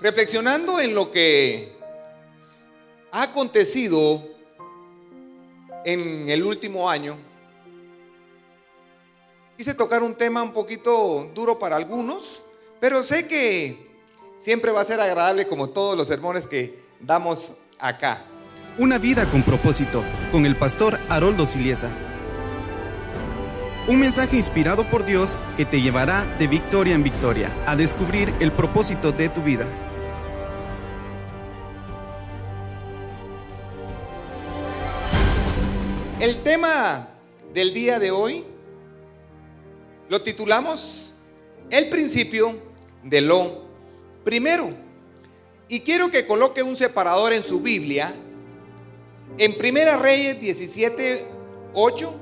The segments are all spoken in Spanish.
Reflexionando en lo que ha acontecido en el último año, quise tocar un tema un poquito duro para algunos, pero sé que siempre va a ser agradable como todos los sermones que damos acá. Una vida con propósito, con el pastor Haroldo Siliesa. Un mensaje inspirado por Dios que te llevará de victoria en victoria a descubrir el propósito de tu vida. El tema del día de hoy lo titulamos El principio de lo primero. Y quiero que coloque un separador en su Biblia en Primera Reyes 17:8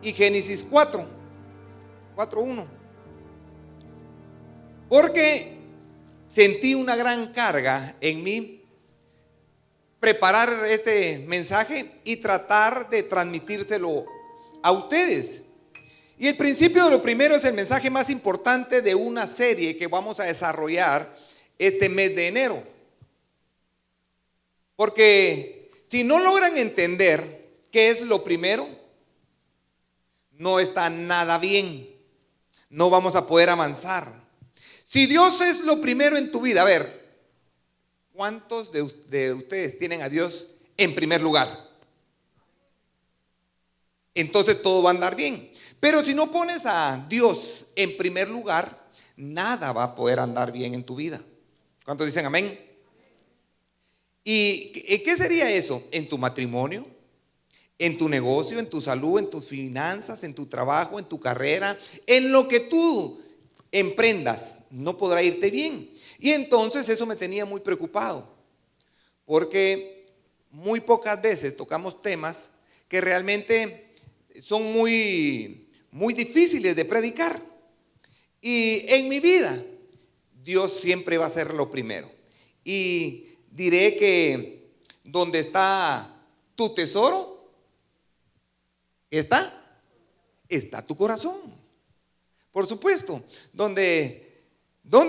y Génesis 4:1. Porque sentí una gran carga en mí preparar este mensaje y tratar de transmitírselo a ustedes. Y el principio de lo primero es el mensaje más importante de una serie que vamos a desarrollar este mes de enero. Porque si no logran entender qué es lo primero, no está nada bien. No vamos a poder avanzar. Si Dios es lo primero en tu vida, a ver, ¿cuántos de ustedes tienen a Dios en primer lugar? Entonces todo va a andar bien. Pero si no pones a Dios en primer lugar, nada va a poder andar bien en tu vida. ¿Cuántos dicen amén? ¿Y qué sería eso? En tu matrimonio, en tu negocio, en tu salud, en tus finanzas, en tu trabajo, en tu carrera, en lo que tú emprendas, no podrá irte bien. Y entonces eso me tenía muy preocupado, porque muy pocas veces tocamos temas que realmente son muy difíciles de predicar. Y en mi vida, Dios siempre va a ser lo primero. Y diré que donde está tu tesoro, está tu corazón. Por supuesto, ¿dónde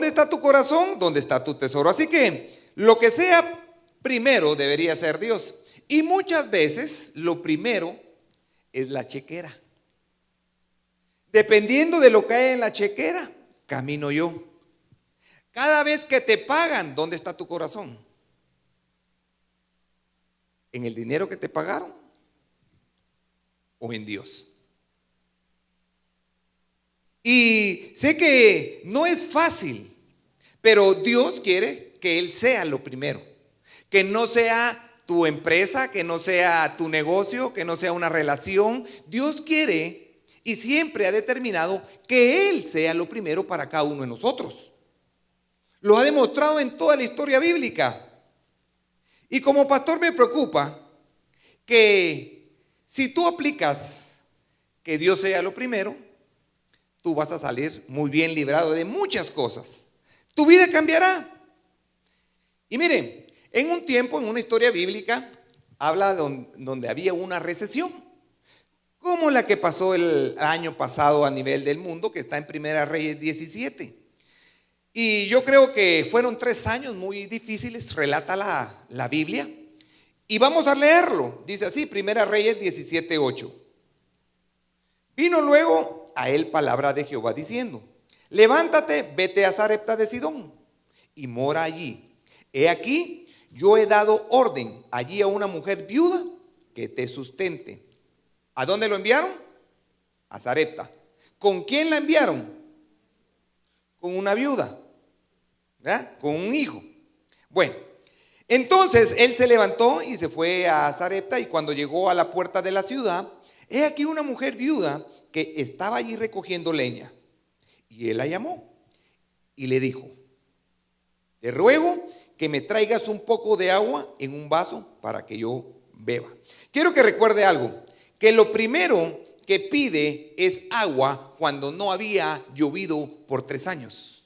está tu corazón? ¿Dónde está tu tesoro? Así que lo que sea primero debería ser Dios. Y muchas veces lo primero es la chequera. Dependiendo de lo que hay en la chequera, camino yo. Cada vez que te pagan, ¿dónde está tu corazón? ¿En el dinero que te pagaron o en Dios? Y sé que no es fácil, pero Dios quiere que Él sea lo primero. Que no sea tu empresa, que no sea tu negocio, que no sea una relación. Dios quiere y siempre ha determinado que Él sea lo primero para cada uno de nosotros. Lo ha demostrado en toda la historia bíblica. Y como pastor me preocupa que si tú aplicas que Dios sea lo primero, tú vas a salir muy bien librado de muchas cosas. Tu vida cambiará. Y miren, en un tiempo, en una historia bíblica, habla donde había una recesión, como la que pasó el año pasado a nivel del mundo, que está en Primera Reyes 17. Y yo creo que fueron 3 años muy difíciles, relata la Biblia. Y vamos a leerlo. Dice así, Primera Reyes 17:8. Vino luego a él palabra de Jehová diciendo: levántate, vete a Sarepta de Sidón y mora allí. He aquí, yo he dado orden allí a una mujer viuda que te sustente. ¿A dónde lo enviaron? A Sarepta. ¿Con quién la enviaron? Con una viuda, ¿verdad? Con un hijo. Bueno, entonces él se levantó y se fue a Sarepta, y cuando llegó a la puerta de la ciudad, he aquí una mujer viuda que estaba allí recogiendo leña. Y él la llamó y le dijo: te ruego que me traigas un poco de agua en un vaso para que yo beba. Quiero que recuerde algo, que lo primero que pide es agua cuando no había llovido por 3 años.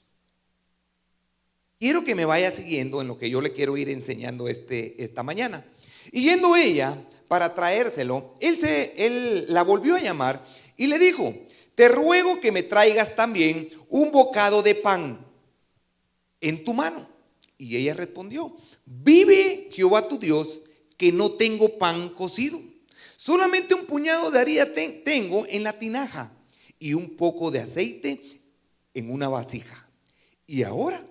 Quiero que me vaya siguiendo en lo que yo le quiero ir enseñando esta mañana. Y yendo ella para traérselo, él la volvió a llamar y le dijo: te ruego que me traigas también un bocado de pan en tu mano. Y ella respondió: vive Jehová tu Dios, que no tengo pan cocido. Solamente un puñado de harina tengo en la tinaja y un poco de aceite en una vasija. Y ahora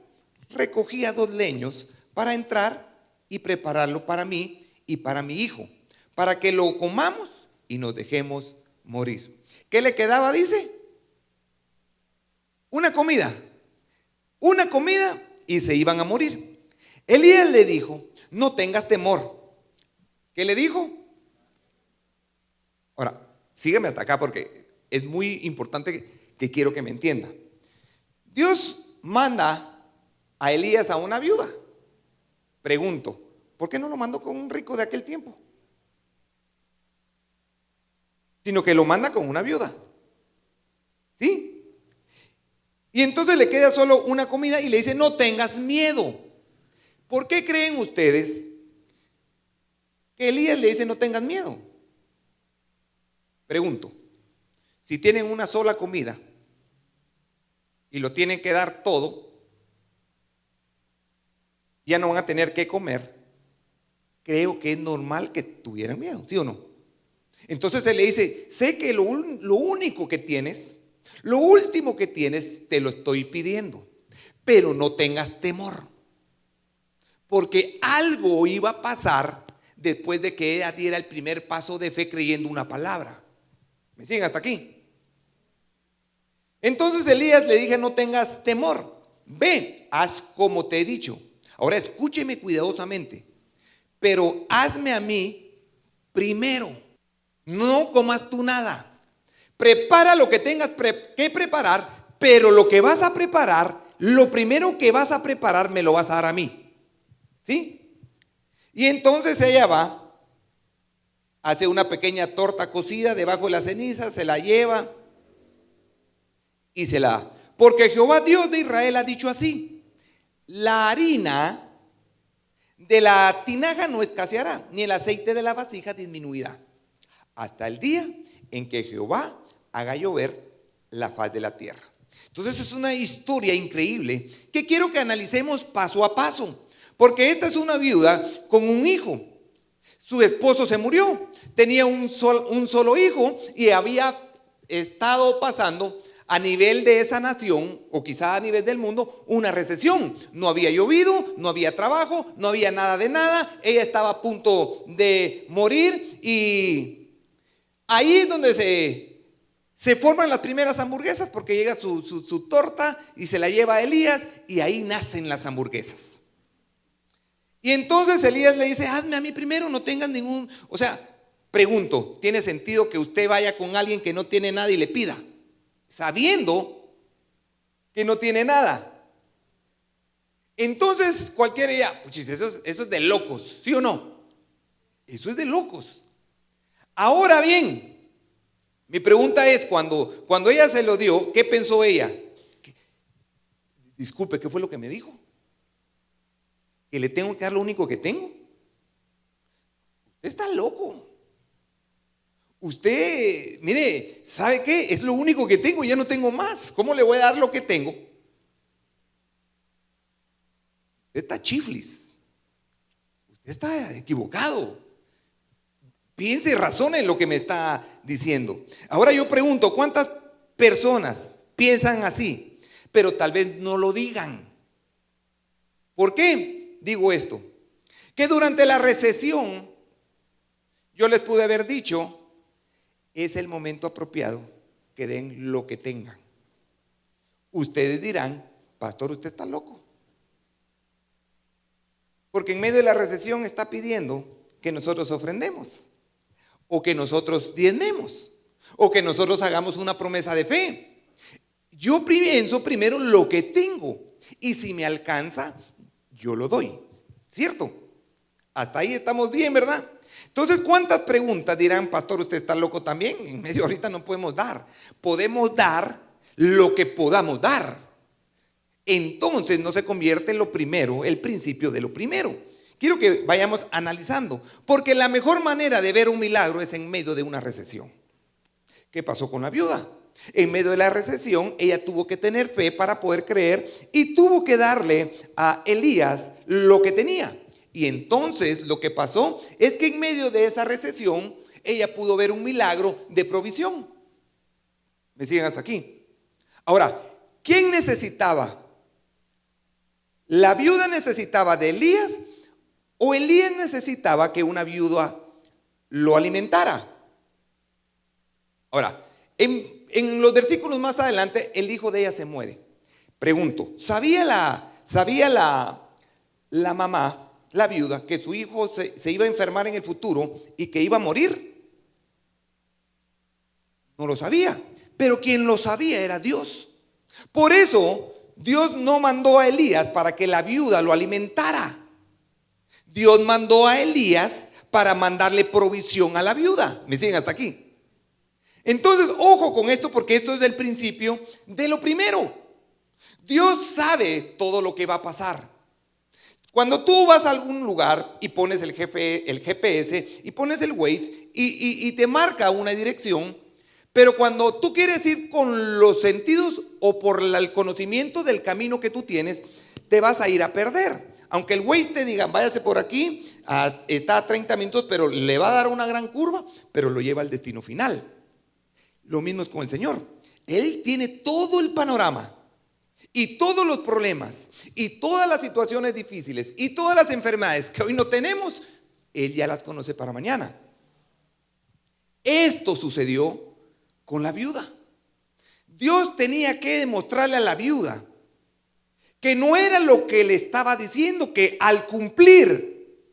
recogía 2 leños para entrar y prepararlo para mí y para mi hijo, para que lo comamos y nos dejemos morir. ¿Qué le quedaba? Dice, una comida y se iban a morir. Elías le dijo: no tengas temor. ¿Qué le dijo? Ahora, sígueme hasta acá porque es muy importante que quiero que me entienda. Dios manda a Elías a una viuda. Pregunto, ¿por qué no lo mandó con un rico de aquel tiempo? Sino que lo manda con una viuda. ¿Sí? Y entonces le queda solo una comida y le dice: no tengas miedo. ¿Por qué creen ustedes que Elías le dice: no tengas miedo? Pregunto, si tienen una sola comida y lo tienen que dar todo, ya no van a tener que comer. Creo que es normal que tuvieran miedo, ¿sí o no? Entonces él le dice: sé que lo único que tienes, lo último que tienes, te lo estoy pidiendo, pero no tengas temor, porque algo iba a pasar después de que ella diera el primer paso de fe creyendo una palabra. ¿Me siguen hasta aquí? Entonces Elías le dije: no tengas temor, ve, haz como te he dicho. Ahora escúcheme cuidadosamente, pero hazme a mí primero. No comas tú nada. Prepara lo que tengas que preparar, pero lo que vas a preparar, lo primero que vas a preparar me lo vas a dar a mí. ¿Sí? Y entonces ella va, hace una pequeña torta cocida debajo de la ceniza, se la lleva y se la da. Porque Jehová Dios de Israel ha dicho así: la harina de la tinaja no escaseará, ni el aceite de la vasija disminuirá, hasta el día en que Jehová haga llover la faz de la tierra. Entonces es una historia increíble que quiero que analicemos paso a paso, porque esta es una viuda con un hijo. Su esposo se murió, tenía un solo hijo y había estado pasando a nivel de esa nación, o quizá a nivel del mundo, una recesión. No había llovido, no había trabajo, no había nada de nada. Ella estaba a punto de morir y ahí es donde se forman las primeras hamburguesas, porque llega su torta y se la lleva a Elías y ahí nacen las hamburguesas. Y entonces Elías le dice: hazme a mí primero, no tengas ningún... O sea, pregunto, ¿tiene sentido que usted vaya con alguien que no tiene nada y le pida, sabiendo que no tiene nada? Entonces cualquiera dirá: eso es de locos, ¿sí o no? Eso es de locos. Ahora bien, mi pregunta es, cuando ella se lo dio, ¿qué pensó ella? Disculpe, ¿qué fue lo que me dijo? ¿Que le tengo que dar lo único que tengo? Usted está loco. Usted, mire, ¿sabe qué? Es lo único que tengo, ya no tengo más. ¿Cómo le voy a dar lo que tengo? Usted está chiflis. Usted está equivocado. Piense y razone en lo que me está diciendo. Ahora yo pregunto, ¿cuántas personas piensan así, pero tal vez no lo digan? ¿Por qué digo esto? Que durante la recesión yo les pude haber dicho: es el momento apropiado que den lo que tengan. Ustedes dirán: pastor, usted está loco, porque en medio de la recesión está pidiendo que nosotros ofrendemos, o que nosotros diezmemos, o que nosotros hagamos una promesa de fe. Yo pienso primero lo que tengo, y si me alcanza, yo lo doy, ¿cierto? Hasta ahí estamos bien, ¿verdad? Entonces, ¿cuántas preguntas dirán: pastor, usted está loco también? En medio ahorita no podemos dar. Podemos dar lo que podamos dar. Entonces no se convierte en lo primero, el principio de lo primero. Quiero que vayamos analizando, porque la mejor manera de ver un milagro es en medio de una recesión. ¿Qué pasó con la viuda? En medio de la recesión, ella tuvo que tener fe para poder creer y tuvo que darle a Elías lo que tenía. Y entonces lo que pasó es que en medio de esa recesión, ella pudo ver un milagro de provisión. ¿Me siguen hasta aquí? Ahora, ¿quién necesitaba? ¿La viuda necesitaba de Elías o Elías necesitaba que una viuda lo alimentara? Ahora, en los versículos más adelante, el hijo de ella se muere. Pregunto, ¿sabía la mamá, la viuda, que su hijo se iba a enfermar en el futuro y que iba a morir? No lo sabía, pero quien lo sabía era Dios. Por eso Dios no mandó a Elías para que la viuda lo alimentara. Dios mandó a Elías para mandarle provisión a la viuda. ¿Me siguen hasta aquí? Entonces, ojo con esto, porque esto es el principio de lo primero. Dios sabe todo lo que va a pasar. Cuando tú vas a algún lugar y pones el GPS y pones el Waze y te marca una dirección, pero cuando tú quieres ir con los sentidos o por el conocimiento del camino que tú tienes, te vas a ir a perder. Aunque el Waze te diga, váyase por aquí, está a 30 minutos, pero le va a dar una gran curva, pero lo lleva al destino final. Lo mismo es con el Señor. Él tiene todo el panorama y todos los problemas y todas las situaciones difíciles y todas las enfermedades que hoy no tenemos, Él ya las conoce para mañana. Esto sucedió con la viuda. Dios tenía que demostrarle a la viuda que no era lo que le estaba diciendo, que al cumplir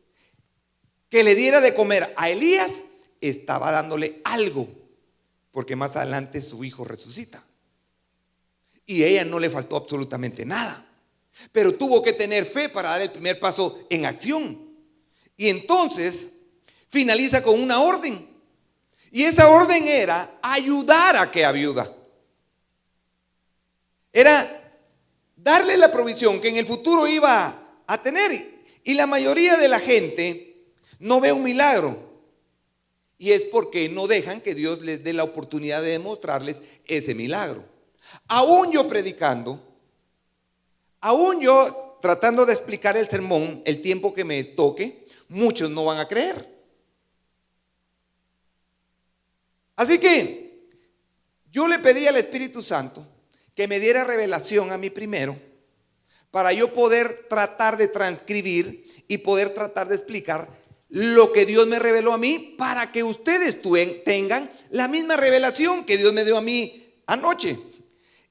que le diera de comer a Elías, estaba dándole algo. Porque más adelante su hijo resucita. Y a ella no le faltó absolutamente nada. Pero tuvo que tener fe para dar el primer paso en acción. Y entonces finaliza con una orden. Y esa orden era ayudar a aquella viuda. Era darle la provisión que en el futuro iba a tener. Y la mayoría de la gente no ve un milagro. Y es porque no dejan que Dios les dé la oportunidad de demostrarles ese milagro. Aún yo predicando, aún yo tratando de explicar el sermón, el tiempo que me toque, muchos no van a creer. Así que yo le pedí al Espíritu Santo que me diera revelación a mí primero, para yo poder tratar de transcribir y poder tratar de explicar lo que Dios me reveló a mí, para que ustedes tengan la misma revelación que Dios me dio a mí anoche.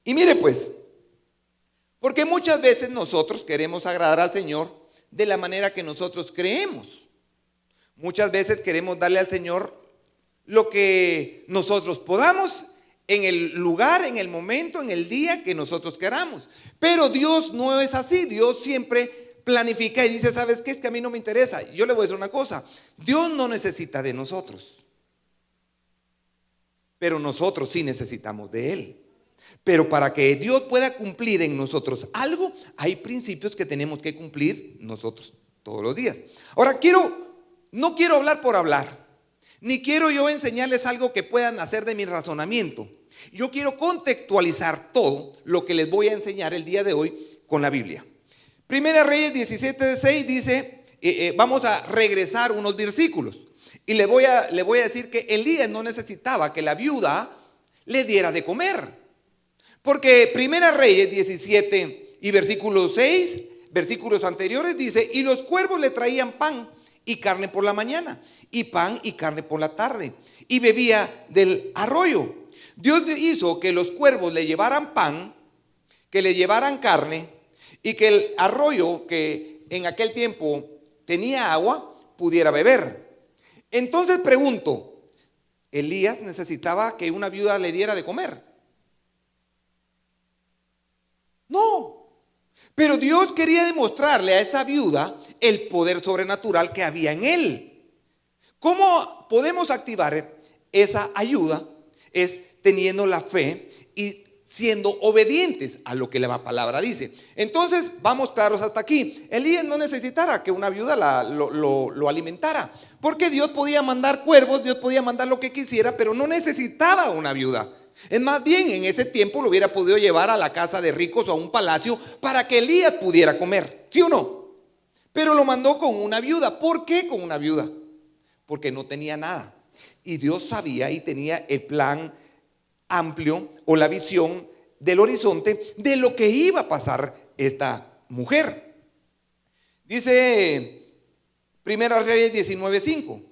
Y mire pues, porque muchas veces nosotros queremos agradar al Señor de la manera que nosotros creemos. Muchas veces queremos darle al Señor lo que nosotros podamos, en el lugar, en el momento, en el día que nosotros queramos. Pero Dios no es así. Dios siempre planifica y dice, ¿sabes qué? Es que a mí no me interesa. Yo le voy a decir una cosa, Dios no necesita de nosotros, pero nosotros sí necesitamos de Él. Pero para que Dios pueda cumplir en nosotros algo, hay principios que tenemos que cumplir nosotros todos los días. Ahora no quiero hablar por hablar, ni quiero yo enseñarles algo que puedan hacer de mi razonamiento. Yo quiero contextualizar todo lo que les voy a enseñar el día de hoy con la Biblia. Primera Reyes 17:6 dice, vamos a regresar unos versículos. Y le voy a decir que Elías no necesitaba que la viuda le diera de comer. Porque Primera Reyes 17 y versículo 6, versículos anteriores dice, y los cuervos le traían pan y carne por la mañana, y pan y carne por la tarde, y bebía del arroyo. Dios hizo que los cuervos le llevaran pan, que le llevaran carne, y que el arroyo, que en aquel tiempo tenía agua, pudiera beber. Entonces pregunto, ¿Elías necesitaba que una viuda le diera de comer? No. Pero Dios quería demostrarle a esa viuda el poder sobrenatural que había en él. ¿Cómo podemos activar esa ayuda? Es teniendo la fe y siendo obedientes a lo que la palabra dice. Entonces, vamos claros hasta aquí. Elías no necesitara que una viuda lo alimentara, porque Dios podía mandar cuervos, Dios podía mandar lo que quisiera, pero no necesitaba una viuda. Es más bien, en ese tiempo lo hubiera podido llevar a la casa de ricos o a un palacio para que Elías pudiera comer, ¿sí o no? Pero lo mandó con una viuda. ¿Por qué con una viuda? Porque no tenía nada. Y Dios sabía y tenía el plan amplio o la visión del horizonte de lo que iba a pasar esta mujer. Dice Primera Reyes 19:5.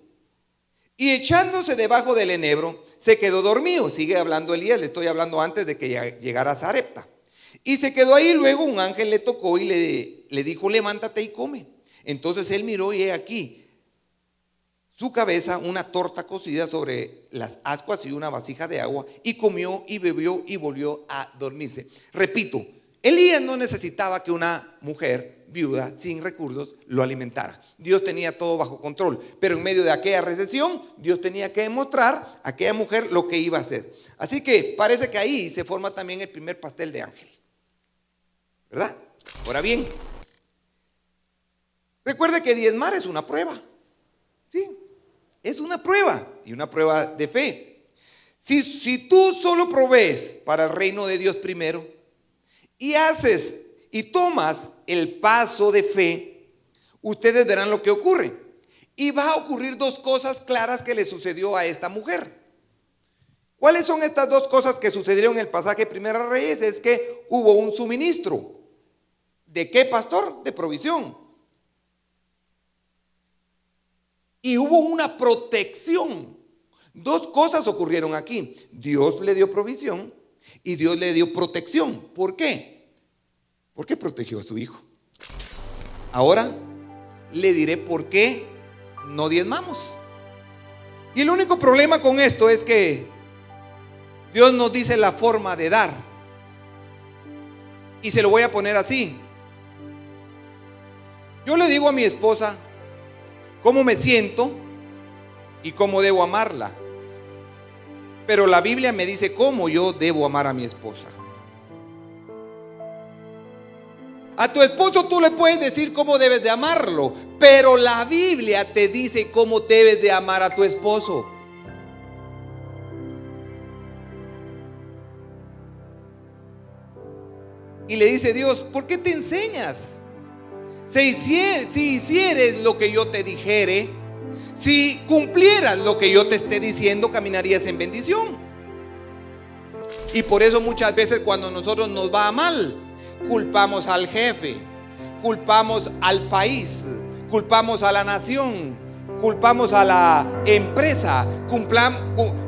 Y echándose debajo del enebro, se quedó dormido. Sigue hablando Elías, le estoy hablando antes de que llegara a Sarepta. Y se quedó ahí, luego un ángel le tocó y le dijo, levántate y come. Entonces él miró y he aquí su cabeza una torta cocida sobre las ascuas y una vasija de agua, y comió y bebió y volvió a dormirse. Repito, Elías no necesitaba que una mujer viuda sin recursos lo alimentara. Dios tenía todo bajo control, pero en medio de aquella recesión, Dios tenía que demostrar a aquella mujer lo que iba a hacer. Así que parece que ahí se forma también el primer pastel de ángel, ¿verdad? Ahora bien, recuerde que diezmar es una prueba. Sí, es una prueba, y una prueba de fe. Si tú solo provees para el reino de Dios primero, y haces y tomas el paso de fe, ustedes verán lo que ocurre. Y va a ocurrir dos cosas claras que le sucedió a esta mujer. ¿Cuáles son estas dos cosas que sucedieron en el pasaje de Primera Reyes? Es que hubo un suministro. ¿De qué, pastor? De provisión. Y hubo una protección. Dos cosas ocurrieron aquí. Dios le dio provisión y Dios le dio protección. ¿Por qué? Porque protegió a su hijo. Ahora le diré por qué no diezmamos. Y el único problema con esto es que Dios nos dice la forma de dar. Y se lo voy a poner así. Yo le digo a mi esposa cómo me siento y cómo debo amarla. Pero la Biblia me dice cómo yo debo amar a mi esposa. A tu esposo tú le puedes decir cómo debes de amarlo, pero la Biblia te dice cómo debes de amar a tu esposo. Y le dice Dios, ¿por qué te enseñas? Si hicieres lo que yo te dijere, si cumplieras lo que yo te esté diciendo, caminarías en bendición. Y por eso muchas veces cuando a nosotros nos va mal, culpamos al jefe, culpamos al país, culpamos a la nación, culpamos a la empresa,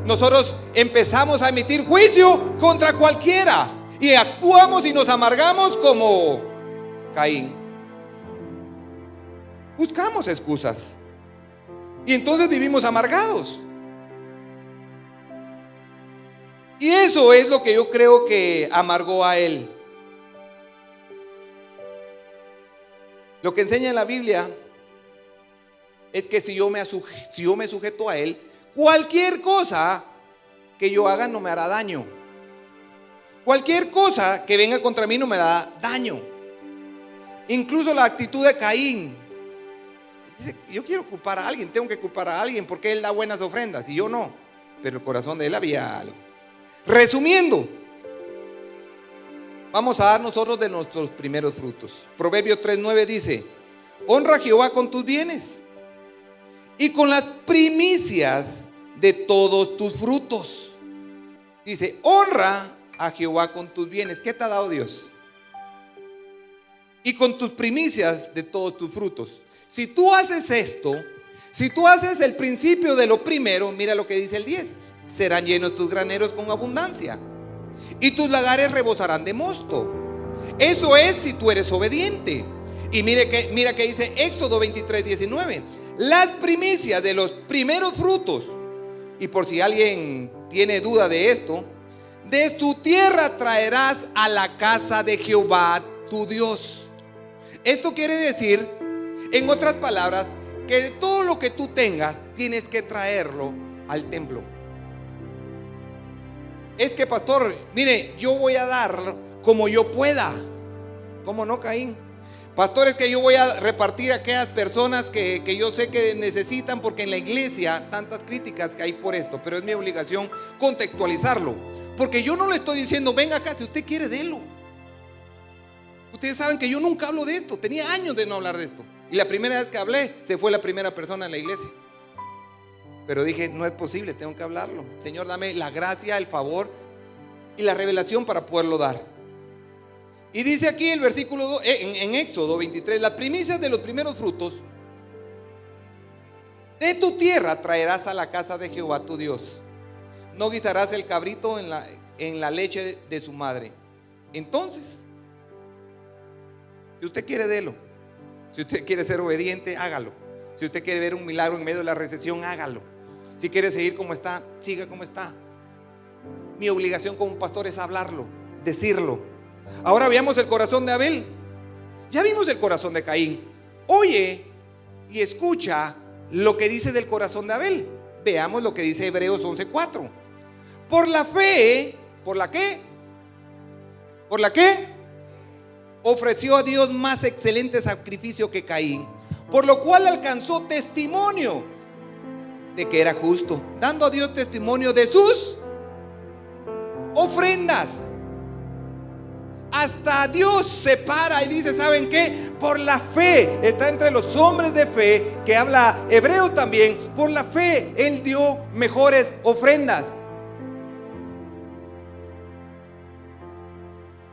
nosotros empezamos a emitir juicio contra cualquiera y actuamos y nos amargamos como Caín. Buscamos excusas y entonces vivimos amargados. Y eso es lo que yo creo que amargó a él. Lo que enseña en la Biblia es que si yo me sujeto a él, cualquier cosa que yo haga no me hará daño. Cualquier cosa que venga contra mí no me da daño. Incluso la actitud de Caín. Dice, yo quiero culpar a alguien, tengo que culpar a alguien porque él da buenas ofrendas y yo no. Pero el corazón de él había algo. Resumiendo, vamos a dar nosotros de nuestros primeros frutos. Proverbios 3:9 dice, honra a Jehová con tus bienes y con las primicias de todos tus frutos. Dice, honra a Jehová con tus bienes. ¿Qué te ha dado Dios? Y con tus primicias de todos tus frutos. Si tú haces esto, si tú haces el principio de lo primero, mira lo que dice el 10. Serán llenos tus graneros con abundancia y tus lagares rebosarán de mosto. Eso es si tú eres obediente. Y mira que dice Éxodo 23:19. Las primicias de los primeros frutos. Y por si alguien tiene duda de esto, de tu tierra traerás a la casa de Jehová tu Dios. Esto quiere decir, en otras palabras, que de todo lo que tú tengas tienes que traerlo al templo. Es que, pastor, mire, yo voy a dar como yo pueda. ¿Cómo no, Caín? Pastor, es que yo voy a repartir a aquellas personas que yo sé que necesitan, porque en la iglesia tantas críticas que hay por esto, pero es mi obligación contextualizarlo. Porque yo no le estoy diciendo, venga acá, si usted quiere, délo. Ustedes saben que yo nunca hablo de esto. Tenía años de no hablar de esto. Y la primera vez que hablé, se fue la primera persona en la iglesia. Pero dije, no es posible, tengo que hablarlo. Señor, dame la gracia, el favor y la revelación para poderlo dar. Y dice aquí el versículo 2, en Éxodo 23, las primicias de los primeros frutos de tu tierra traerás a la casa de Jehová tu Dios. No guisarás el cabrito en la leche de su madre. Entonces, si usted quiere, délo. Si usted quiere ser obediente, hágalo. Si usted quiere ver un milagro en medio de la recesión, hágalo. Si quiere seguir como está, siga como está. Mi obligación como pastor es hablarlo, decirlo. Ahora veamos el corazón de Abel. Ya vimos el corazón de Caín. Oye y escucha lo que dice del corazón de Abel. Veamos lo que dice Hebreos 11:4. Por la fe, ¿por la qué? ¿Por la qué? Ofreció a Dios más excelente sacrificio que Caín, por lo cual alcanzó testimonio de que era justo, dando a Dios testimonio de sus ofrendas. Hasta Dios se para y dice, ¿saben qué? Por la fe, está entre los hombres de fe, que habla Hebreo también. Por la fe Él dio mejores ofrendas.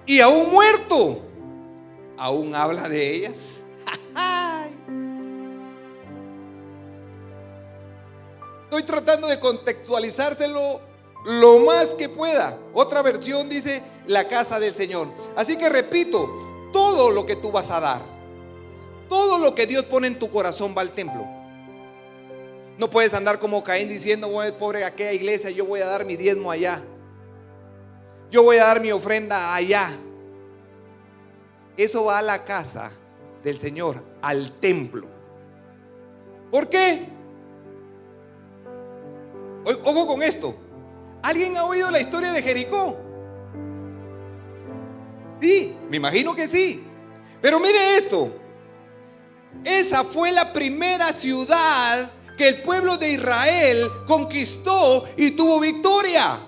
Y aún muerto, aún habla de ellas. Estoy tratando de contextualizárselo lo más que pueda. Otra versión dice la casa del Señor. Así que repito, todo lo que tú vas a dar, todo lo que Dios pone en tu corazón va al templo. No puedes andar como Caín diciendo, bueno, pobre aquella iglesia, yo voy a dar mi diezmo allá, yo voy a dar mi ofrenda allá. Eso va a la casa del Señor, al templo. ¿Por qué? Ojo con esto. ¿Alguien ha oído la historia de Jericó? Sí, me imagino que sí. Pero mire esto. Esa fue la primera ciudad que el pueblo de Israel conquistó y tuvo victoria.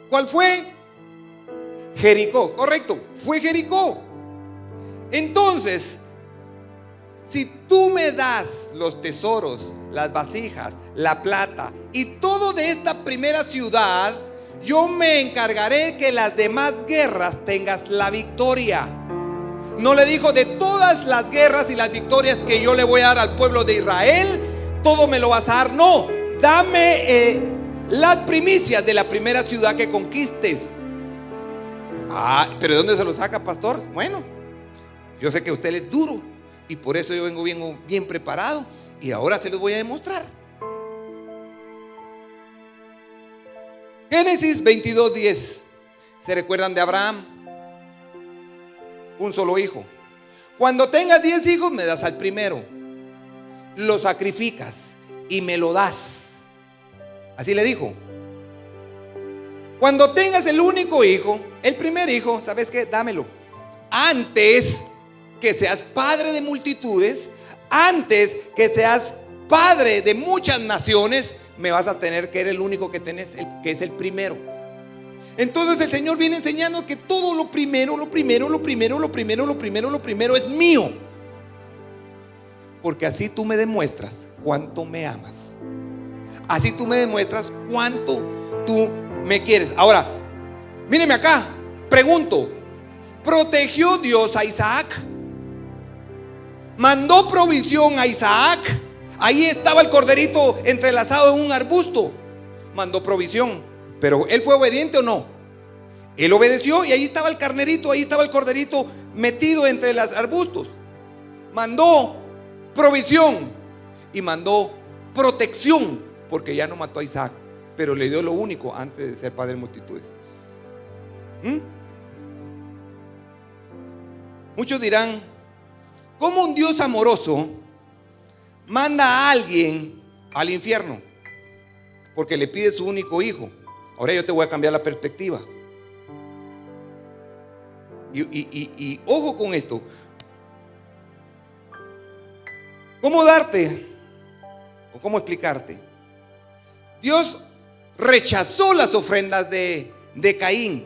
¿Cuál fue? Jericó, correcto, fue Jericó. Entonces, si tú me das los tesoros, las vasijas, la plata y todo de esta primera ciudad, yo me encargaré que las demás guerras tengas la victoria. No le dijo de todas las guerras y las victorias que yo le voy a dar al pueblo de Israel, todo me lo vas a dar. No, dame las primicias de la primera ciudad que conquistes. ¿Pero de dónde se lo saca, pastor? Bueno, yo sé que usted es duro y por eso yo vengo bien preparado y ahora se los voy a demostrar. Génesis 22:10. ¿Se recuerdan de Abraham? Un solo hijo. Cuando tengas 10 hijos, me das al primero, lo sacrificas y me lo das. Así le dijo. Cuando tengas el único hijo, el primer hijo, ¿sabes qué? Dámelo. Antes que seas padre de multitudes, antes que seas padre de muchas naciones, me vas a tener que eres el único que tenés, que es el primero. Entonces el Señor viene enseñando que todo lo primero es mío. Porque así tú me demuestras cuánto me amas. Así tú me demuestras cuánto tú me quieres. Ahora, míreme acá, pregunto, ¿protegió Dios a Isaac? ¿Mandó provisión a Isaac? Ahí estaba el corderito entrelazado en un arbusto. Mandó provisión. Pero ¿él fue obediente o no? Él obedeció y ahí estaba el carnerito, ahí estaba el corderito metido entre los arbustos. Mandó provisión y mandó protección, porque ya no mató a Isaac, pero le dio lo único antes de ser padre de multitudes. Muchos dirán, ¿cómo un Dios amoroso manda a alguien al infierno? Porque le pide su único hijo. Ahora yo te voy a cambiar la perspectiva. Y ojo con esto. ¿Cómo darte? ¿O cómo explicarte? Dios rechazó las ofrendas de de Caín,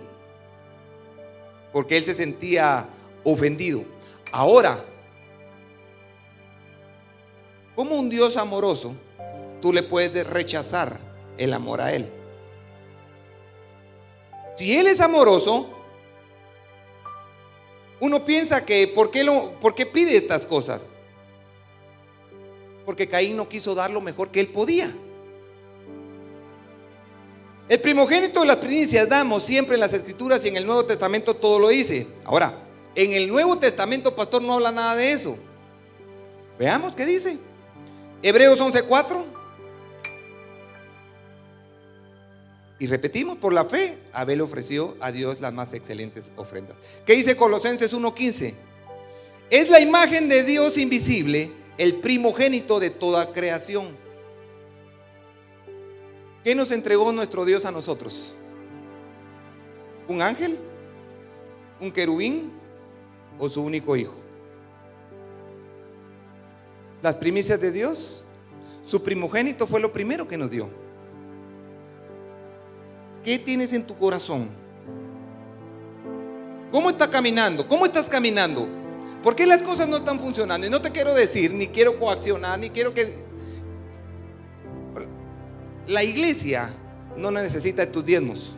porque él se sentía ofendido. Ahora, como un Dios amoroso, tú le puedes rechazar el amor a Él. Si Él es amoroso, uno piensa que ¿por qué pide estas cosas? Porque Caín no quiso dar lo mejor que él podía. El primogénito de las primicias damos siempre en las Escrituras, y en el Nuevo Testamento todo lo dice. Ahora, en el Nuevo Testamento, pastor, no habla nada de eso. Veamos qué dice. Hebreos 11:4. Y repetimos, por la fe, Abel ofreció a Dios las más excelentes ofrendas. ¿Qué dice Colosenses 1:15? Es la imagen de Dios invisible, el primogénito de toda creación. ¿Qué nos entregó nuestro Dios a nosotros? ¿Un ángel? ¿Un querubín? ¿O su único hijo? Las primicias de Dios, su primogénito fue lo primero que nos dio. ¿Qué tienes en tu corazón? ¿Cómo está caminando? ¿Cómo estás caminando? ¿Por qué las cosas no están funcionando? Y no te quiero decir, ni quiero coaccionar, ni quiero que... La iglesia no necesita de tus diezmos.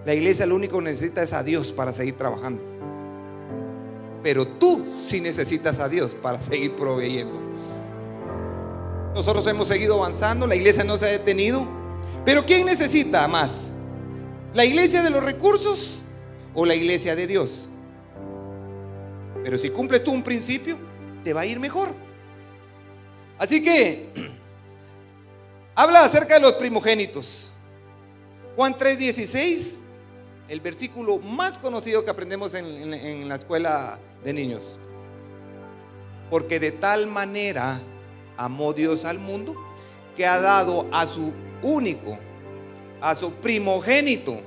La iglesia lo único que necesita es a Dios para seguir trabajando. Pero tú sí necesitas a Dios para seguir proveyendo. Nosotros hemos seguido avanzando, la iglesia no se ha detenido. Pero ¿quién necesita más? ¿La iglesia de los recursos o la iglesia de Dios? Pero si cumples tú un principio, te va a ir mejor. Así que habla acerca de los primogénitos. Juan 3:16, el versículo más conocido que aprendemos en la escuela de niños. Porque de tal manera amó Dios al mundo, que ha dado a su único, a su primogénito,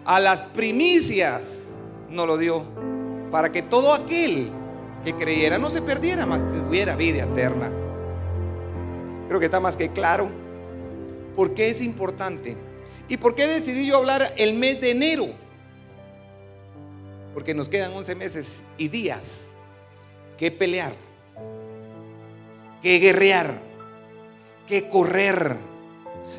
a las primicias nos lo dio, para que todo aquel que creyera no se perdiera, mas tuviera vida eterna. Creo que está más que claro por qué es importante y por qué decidí yo hablar el mes de enero. Porque nos quedan 11 meses y días que pelear, que guerrear, que correr.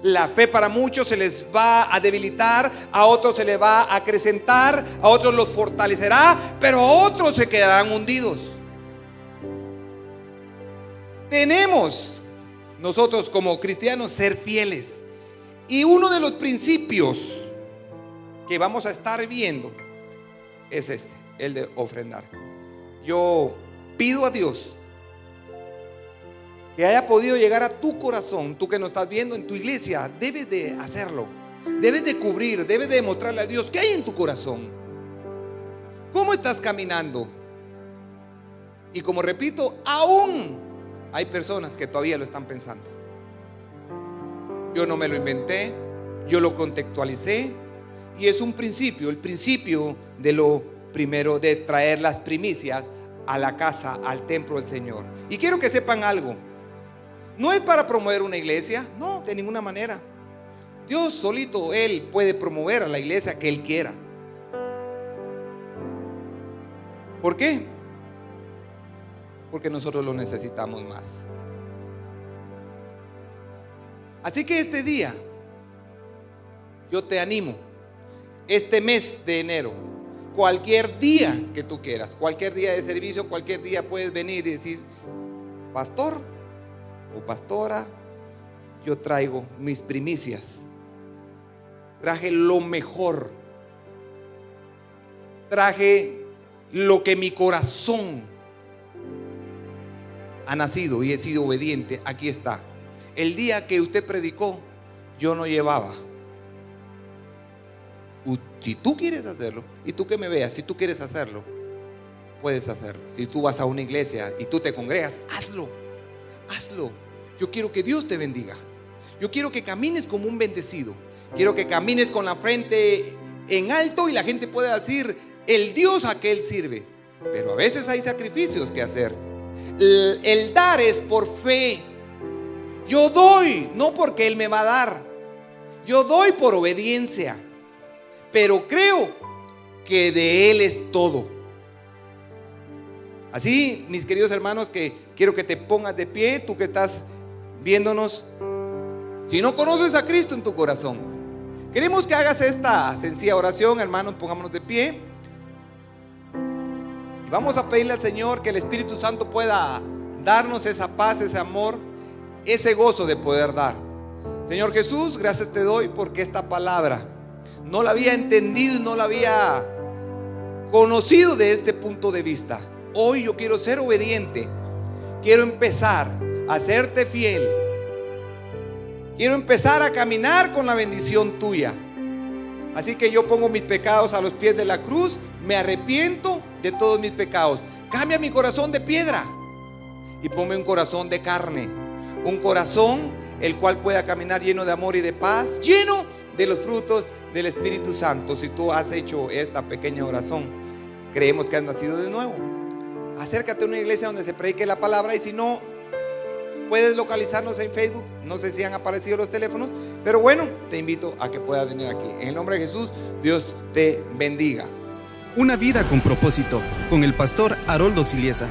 La fe para muchos se les va a debilitar, a otros se les va a acrecentar, a otros los fortalecerá, pero a otros se quedarán hundidos. Tenemos nosotros como cristianos ser fieles. Y uno de los principios que vamos a estar viendo es el de ofrendar. Yo pido a Dios que haya podido llegar a tu corazón. Tú que nos estás viendo en tu iglesia, debes de hacerlo. Debes de cubrir, debes de mostrarle a Dios qué hay en tu corazón. ¿Cómo estás caminando? Y como repito, aún hay personas que todavía lo están pensando. Yo no me lo inventé, yo lo contextualicé. Y es un principio, el principio de lo primero, de traer las primicias a la casa, al templo del Señor. Y quiero que sepan algo. No es para promover una iglesia, no, de ninguna manera. Dios solito, Él puede promover a la iglesia que Él quiera. ¿Por qué? Porque nosotros lo necesitamos más. Así que este día, yo te animo, este mes de enero, cualquier día que tú quieras, cualquier día de servicio, cualquier día puedes venir y decir: pastor o pastora, yo traigo mis primicias, traje lo mejor, traje lo que mi corazón ha nacido y he sido obediente. Aquí está. El día que usted predicó, yo no llevaba. Si tú quieres hacerlo, y tú que me veas, si tú quieres hacerlo, puedes hacerlo. Si tú vas a una iglesia y tú te congregas, hazlo. Hazlo. Yo quiero que Dios te bendiga. Yo quiero que camines como un bendecido. Quiero que camines con la frente en alto y la gente pueda decir: el Dios a que Él sirve. Pero a veces hay sacrificios que hacer. El dar es por fe. Yo doy, no porque Él me va a dar. Yo doy por obediencia, pero creo que de Él es todo. Así, mis queridos hermanos, que quiero que te pongas de pie, tú que estás viéndonos. Si no conoces a Cristo en tu corazón, queremos que hagas esta sencilla oración, hermanos, pongámonos de pie. Y vamos a pedirle al Señor que el Espíritu Santo pueda darnos esa paz, ese amor, ese gozo de poder dar. Señor Jesús, gracias te doy porque esta palabra no la había entendido y no la había conocido de este punto de vista. Hoy yo quiero ser obediente, quiero empezar a serte fiel, quiero empezar a caminar con la bendición tuya. Así que yo pongo mis pecados a los pies de la cruz, me arrepiento de todos mis pecados. Cambia mi corazón de piedra y ponme un corazón de carne, un corazón el cual pueda caminar lleno de amor y de paz, lleno de los frutos del Espíritu Santo. Si tú has hecho esta pequeña oración, creemos que has nacido de nuevo. Acércate a una iglesia donde se predique la palabra, y si no, puedes localizarnos en Facebook. No sé si han aparecido los teléfonos, pero bueno, te invito a que puedas venir aquí. En el nombre de Jesús, Dios te bendiga. Una vida con propósito, con el pastor Haroldo Siliesa.